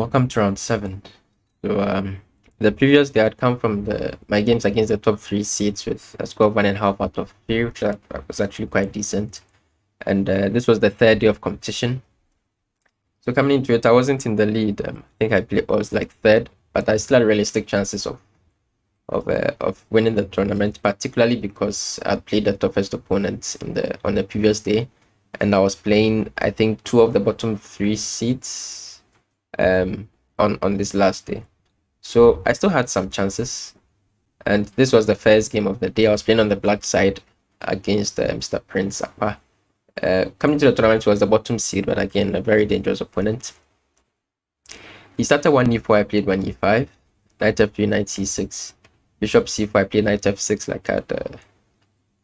Welcome to round 7. So the previous day I'd come from my games against the top 3 seeds with a score of 1.5 out of 3, which was actually quite decent. And this was the third day of competition. So coming into it, I wasn't in the lead. I think I was like third, but I still had realistic chances of winning the tournament, particularly because I played the toughest opponents on the previous day, and I was playing I think 2 of the bottom 3 seeds on this last day. So I still had some chances, and this was the first game of the day. I was playing on the black side against Mr. Prince Akpa. Coming to the tournament was the bottom seed, but again a very dangerous opponent. He started 1e4, I played 1e5, knight f3, knight c6, bishop c4, I played knight f6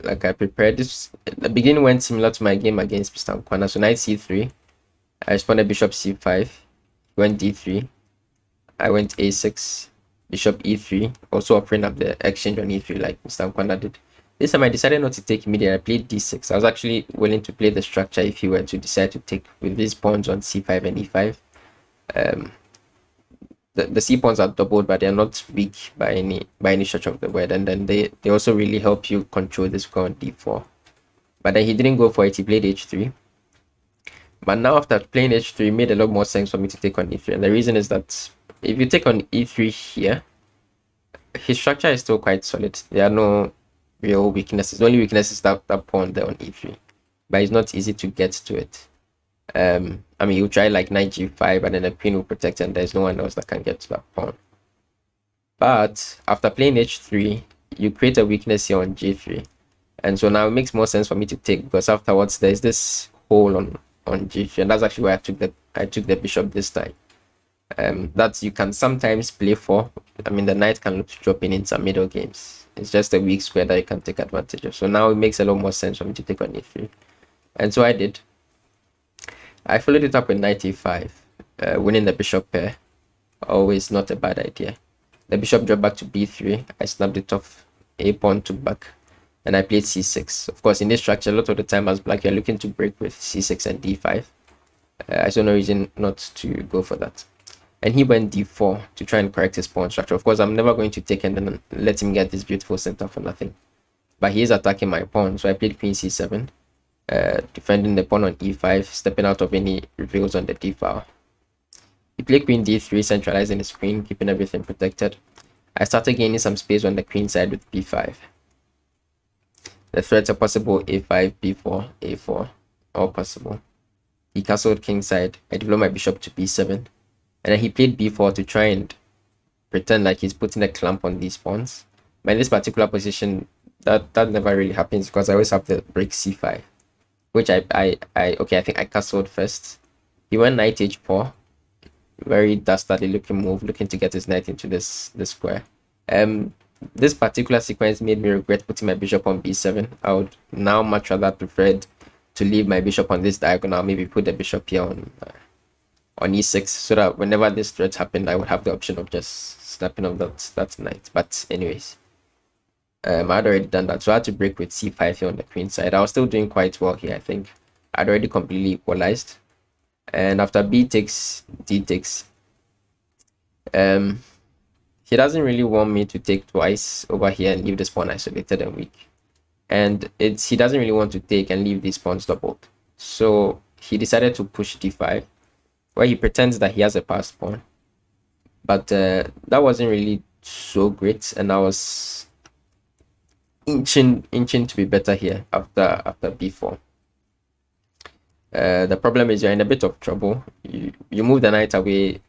like I prepared. The beginning went similar to my game against Mr. Akpa. So knight c3, I responded bishop c5, went d3, I went a6, bishop e3, also offering up the exchange on e3 like Mr. Akpa did. This time I decided not to take immediately. I played d6. I was actually willing to play the structure if he were to decide to take with these pawns on c5 and e5. The c pawns are doubled, but they are not weak by any stretch of the word, and then they also really help you control this pawn on d4. But then he didn't go for it. He played h3. But now after playing h3, it made a lot more sense for me to take on e3, and the reason is that if you take on e3 here, his structure is still quite solid. There are no real weaknesses. The only weakness is that pawn there on e3, but it's not easy to get to it. I mean, you try like knight g5, and then the queen will protect, and there's no one else that can get to that pawn. But after playing h3, you create a weakness here on g3, and so now it makes more sense for me to take, because afterwards there's this hole on g3, and that's actually why I took the bishop this time. That you can sometimes play for. I mean, the knight can look to drop in some middle games. It's just a weak square that you can take advantage of. So now it makes a lot more sense for me to take on e3, and so I did. I followed it up with knight e5, winning the bishop pair. Always not a bad idea. The bishop dropped back to b3. I snapped it off. A pawn took back, and I played c6. Of course, in this structure, a lot of the time as black, you're looking to break with c6 and d5. I saw no reason not to go for that. And he went d4 to try and correct his pawn structure. Of course, I'm never going to take and then let him get this beautiful center for nothing. But he is attacking my pawn, so I played queen c7, defending the pawn on e5, stepping out of any reveals on the d file. He played queen d3, centralizing his queen, keeping everything protected. I started gaining some space on the queen side with b5. The threats are possible a5, b4, a4, all possible. He castled king side. I developed my bishop to b7. And then he played b4 to try and pretend like he's putting a clamp on these pawns. But in this particular position, that never really happens, because I always have the break c5, which I think I castled first. He went knight h4, very dastardly looking move, looking to get his knight into this square. This particular sequence made me regret putting my bishop on b7. I would now much rather preferred to leave my bishop on this diagonal, maybe put the bishop here on e6, so that whenever this threat happened, I would have the option of just snapping off that knight. But anyways, I had already done that, so I had to break with c5 here on the queen side. I was still doing quite well here. I think I'd already completely equalized. And after b takes, d takes, he doesn't really want me to take twice over here and leave this pawn isolated and weak. And he doesn't really want to take and leave these pawns doubled. So he decided to push d5, where he pretends that he has a passed pawn. But that wasn't really so great, and I was inching to be better here after b4. The problem is you're in a bit of trouble. You move the knight away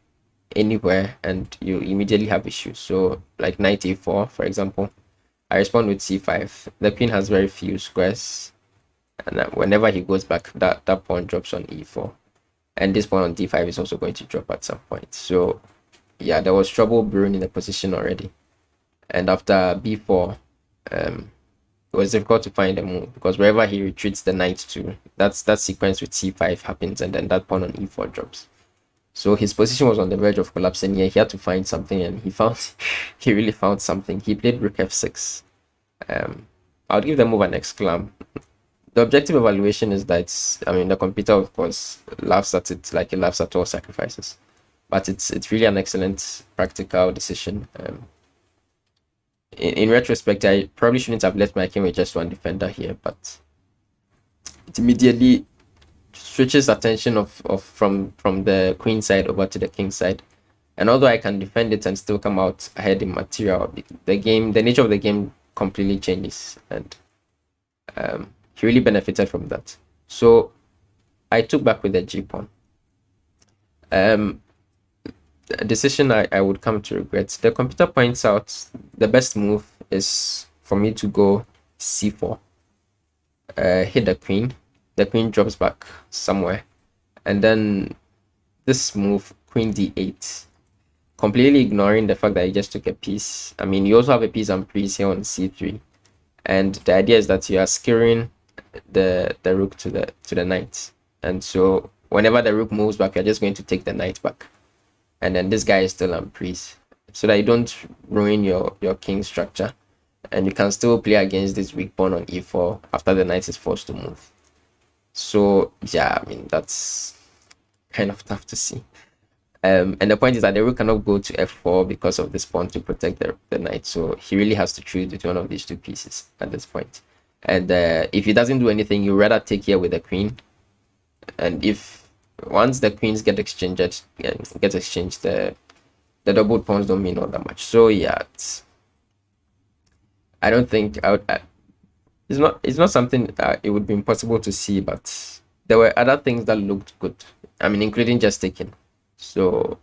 anywhere and you immediately have issues. So like knight a4, for example, I respond with c5. The queen has very few squares, and whenever he goes back, that pawn drops on e4. And this pawn on d5 is also going to drop at some point. So yeah, there was trouble brewing in the position already. And after b4, it was difficult to find a move, because wherever he retreats the knight to, that sequence with c5 happens, and then that pawn on e4 drops. So his position was on the verge of collapsing here. He had to find something, and he really found something. He played rook f6. I'll give the move an exclam. The objective evaluation is that, the computer, of course, laughs at it like it laughs at all sacrifices. but it's really an excellent practical decision. In retrospect, I probably shouldn't have left my king with just one defender here, but it immediately switches attention of from the queen side over to the king side. And although I can defend it and still come out ahead in material, the nature of the game completely changes, and he really benefited from that. So I took back with the g pawn. A decision I would come to regret. The computer points out the best move is for me to go c4, hit the queen. The queen drops back somewhere, and then this move, queen d8, completely ignoring the fact that he just took a piece. I mean, you also have a piece and piece here on c3, and the idea is that you are skewering the rook to the knight, and so whenever the rook moves back, you're just going to take the knight back, and then this guy is still on priest, so that you don't ruin your king structure, and you can still play against this weak pawn on e4 after the knight is forced to move. So yeah, I mean, that's kind of tough to see. And the point is that the rook cannot go to f4 because of this pawn to protect the knight, so he really has to choose between one of these two pieces at this point. And if he doesn't do anything, you rather take here with the queen, and if once the queens get exchanged, the doubled pawns don't mean all that much. So yeah, I don't think it's not something it would be impossible to see, but there were other things that looked good. I mean, including just taking. So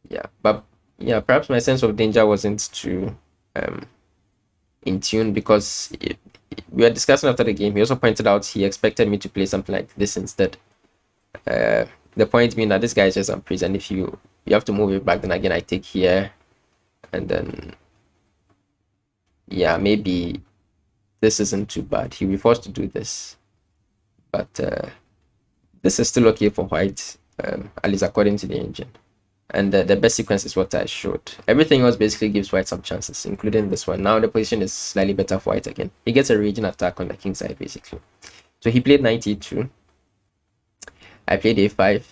yeah, but yeah, perhaps my sense of danger wasn't too in tune, because we were discussing after the game. He also pointed out he expected me to play something like this instead. The point being that this guy is just unprised, and if you have to move it back, then again I take here, and then yeah, maybe this isn't too bad. He'll be forced to do this, but this is still okay for white, at least according to the engine. And the best sequence is what I showed. Everything else basically gives white some chances, including this one. Now the position is slightly better for white again. He gets a raging attack on the king side, basically. So he played knight e2. I played a5,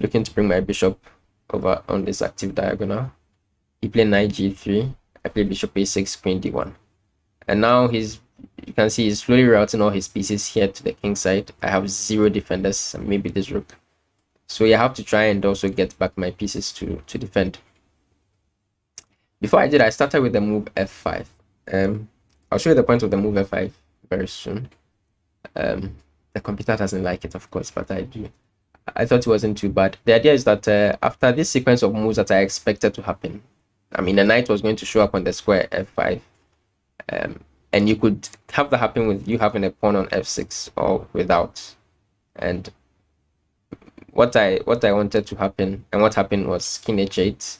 looking to bring my bishop over on this active diagonal. He played knight g3. I played bishop a6, queen d1. And now you can see he's slowly routing all his pieces here to the king side. I have 0 defenders, and maybe this rook. So you have to try and also get back my pieces to defend. Before I did, I started with the move f5. I'll show you the point of the move f5 very soon. The computer doesn't like it, of course, but I do. I thought it wasn't too bad. The idea is that after this sequence of moves that I expected to happen, I mean, the knight was going to show up on the square f5, and you could have that happen with you having a pawn on f6 or without. And what I wanted to happen, and what happened, was king h8.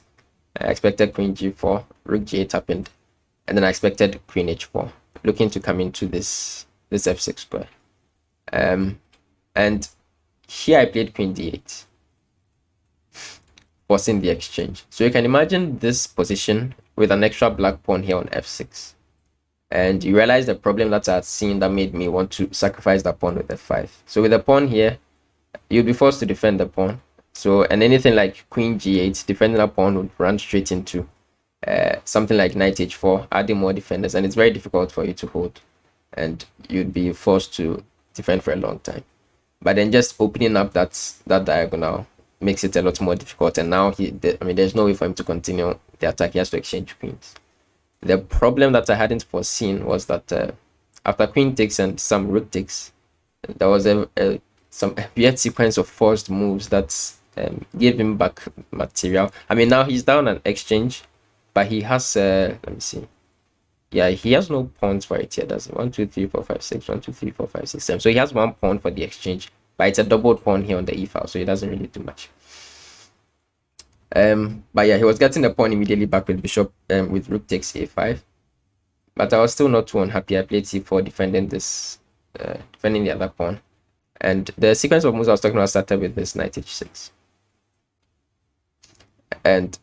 I expected queen g4, rook g8 happened, and then I expected queen h4, looking to come into this f6 square. And here I played queen d8, forcing the exchange. So you can imagine this position with an extra black pawn here on f6, and you realize the problem that I had seen that made me want to sacrifice that pawn with f5. So with the pawn here, you'll be forced to defend the pawn. So, and anything like queen g8, defending a pawn would run straight into something like knight h4, adding more defenders, and it's very difficult for you to hold, and you'd be forced to defend for a long time. But then just opening up that diagonal makes it a lot more difficult, and now there's no way for him to continue the attack. He has to exchange queens. The problem that I hadn't foreseen was that after queen takes and some rook takes, there was some weird sequence of forced moves that gave him back material. I mean, now he's down an exchange, but he has let me see. Yeah, he has no pawns for it here, does he? 1 2 3 4 5 6 1 2 3 4 5 6 7. So he has 1 pawn for the exchange, but it's a doubled pawn here on the e file, so it doesn't really do much. But yeah, he was getting the pawn immediately back with bishop with rook takes a5, but I was still not too unhappy. I played c4, defending the other pawn, and the sequence of moves I was talking about started with this knight h6, and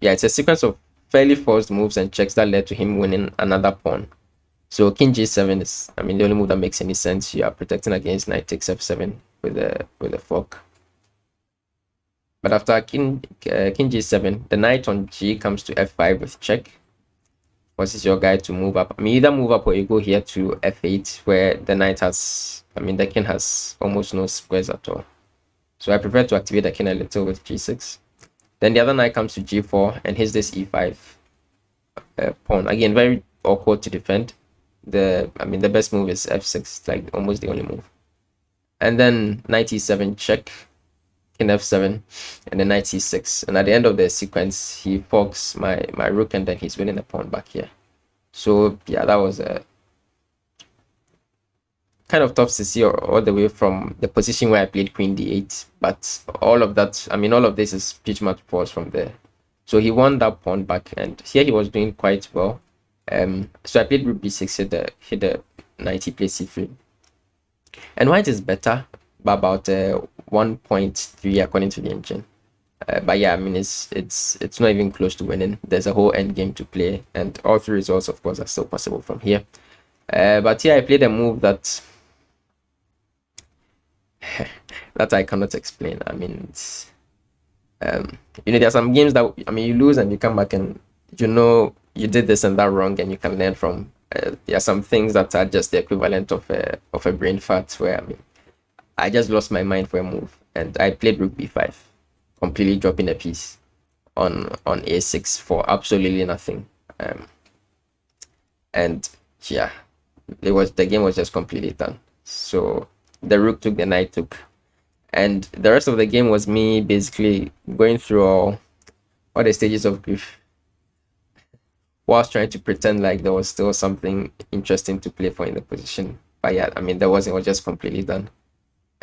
yeah, it's a sequence of fairly forced moves and checks that led to him winning another pawn. So king g7 is, I mean, the only move that makes any sense. You are protecting against knight takes f7 with a fork. But after king g7, the knight on g comes to f5 with check. Forces your guy to move up. I mean, either move up or you go here to f8, where the knight has, I mean, the king has almost no squares at all. So I prefer to activate the king a little with g6. Then the other knight comes to g4 and hits this e5 pawn. Again, very awkward to defend. The best move is f6, like almost the only move. And then knight e7 check, king f7, and then knight c6. And at the end of the sequence, he forks my rook, and then he's winning the pawn back here. So yeah, that was a kind of tough to see all the way from the position where I played queen d8. But all of that, I mean, all of this is pitch match force from there. So he won that pawn back, and here he was doing quite well. So I played rook b6, hit the knight, he played c3. And white is better by about 1.3 according to the engine. But yeah, I mean, it's not even close to winning. There's a whole end game to play, and all three results, of course, are still possible from here. But here I played a move that that I cannot explain. I mean, it's, there are some games that, I mean, you lose and you come back and you did this and that wrong, and you can learn from. There are some things that are just the equivalent of a brain fart, where, I mean, I just lost my mind for a move, and I played rook b5, completely dropping a piece on a6 for absolutely nothing. And yeah, the game was just completely done. So the rook took, the knight took, and the rest of the game was me basically going through all the stages of grief, whilst trying to pretend like there was still something interesting to play for in the position. But yeah, I mean, there wasn't. It was just completely done.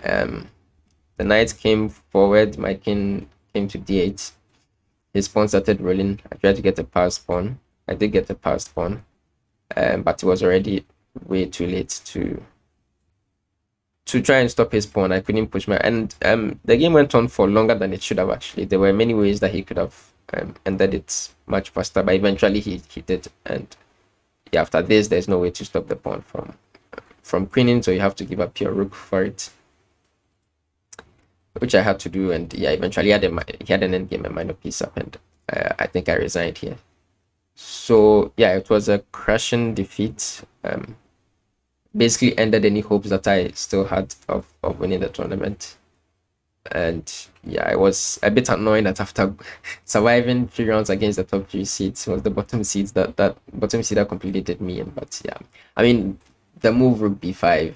The knight came forward, my king came to d8. His pawn started rolling. I tried to get a passed pawn. I did get a passed pawn, but it was already way too late to try and stop his pawn. I couldn't push my, and the game went on for longer than it should have. Actually, there were many ways that he could have ended it much faster, but eventually he did. And yeah, after this, there's no way to stop the pawn from queening, so you have to give up your rook for it, which I had to do. And yeah, eventually he had an endgame, a minor piece up, and I think I resigned here. So yeah, it was a crushing defeat. Basically ended any hopes that I still had of winning the tournament. And yeah, I was a bit annoyed that after surviving 3 rounds against the top 3 seeds, it was the bottom seeds that bottom seed that completely did me in. But yeah, I mean, the move rook b5,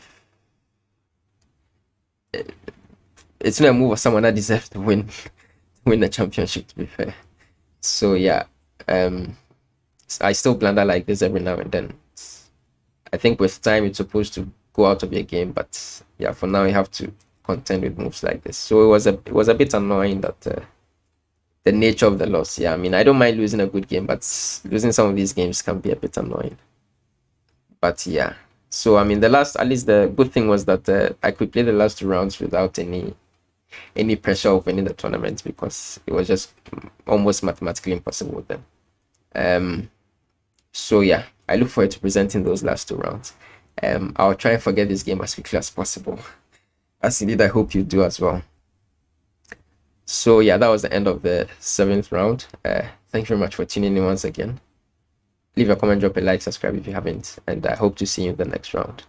it's not a move of someone that deserves to win the championship, to be fair. So yeah, I still blunder like this every now and then. I think with time it's supposed to go out of your game, but yeah, for now you have to contend with moves like this. So it was a bit annoying that the nature of the loss. Yeah, I mean, I don't mind losing a good game, but losing some of these games can be a bit annoying. But yeah, so I mean, at least the good thing was that I could play the last 2 rounds without any pressure of winning the tournament, because it was just almost mathematically impossible then. So yeah, I look forward to presenting those last 2 rounds. I'll try and forget this game as quickly as possible, as indeed I hope you do as well. So yeah, that was the end of the 7th round. Thank you very much for tuning in once again. Leave a comment, drop a like, subscribe if you haven't, and I hope to see you in the next round.